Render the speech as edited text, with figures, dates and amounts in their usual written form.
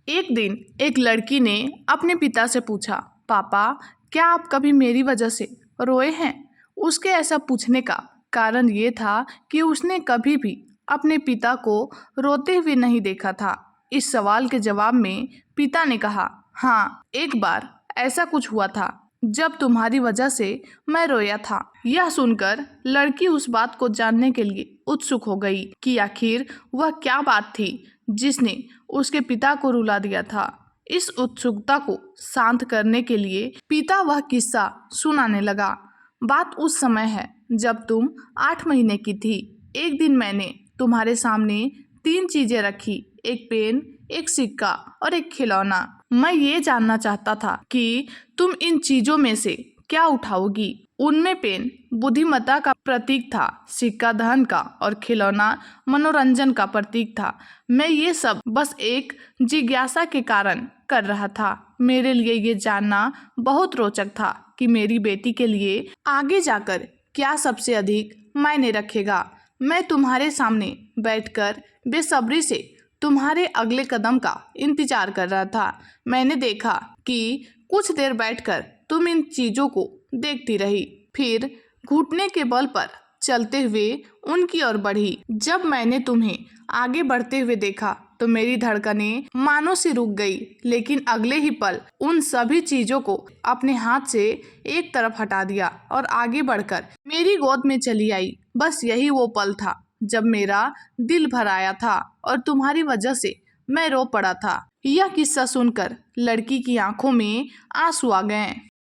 एक दिन एक लड़की ने अपने पिता से पूछा, पापा क्या आप कभी मेरी वजह से रोए हैं? उसके ऐसा पूछने का कारण ये था कि उसने कभी भी अपने पिता को रोते हुए नहीं देखा था। इस सवाल के जवाब में पिता ने कहा, हाँ, एक बार ऐसा कुछ हुआ था जब तुम्हारी वजह से मैं रोया था। यह सुनकर लड़की उस बात को जानने के लिए उत्सुक हो गई कि आखिर वह क्या बात थी जिसने उसके पिता को रुला दिया था। इस उत्सुकता को शांत करने के लिए पिता वह किस्सा सुनाने लगा। बात उस समय है जब तुम 8 महीने की थी। एक दिन मैंने तुम्हारे सामने 3 चीजें रखी, एक पेन, एक सिक्का और एक खिलौना। मैं ये जानना चाहता था कि तुम इन चीजों में से क्या उठाओगी। उनमें पेन बुद्धिमत्ता का प्रतीक था, सिक्का धन का और खिलौना मनोरंजन का प्रतीक था। मैं ये सब बस एक जिज्ञासा के कारण कर रहा था। मेरे लिए ये जानना बहुत रोचक था कि मेरी बेटी के लिए आगे जाकर क्या सबसे अधिक मायने रखेगा। मैं तुम्हारे सामने बैठकर बेसब्री से तुम्हारे अगले कदम का इंतजार कर रहा था। मैंने देखा कि कुछ देर बैठकर तुम इन चीजों को देखती रही, फिर घुटने के बल पर चलते हुए उनकी ओर बढ़ी। जब मैंने तुम्हें आगे बढ़ते हुए देखा तो मेरी धड़कनें मानो से रुक गई, लेकिन अगले ही पल उन सभी चीजों को अपने हाथ से एक तरफ हटा दिया और आगे बढ़कर मेरी गोद में चली आई। बस यही वो पल था जब मेरा दिल भर आया था और तुम्हारी वजह से मैं रो पड़ा था। यह किस्सा सुनकर लड़की की आंखों में आंसू आ गए।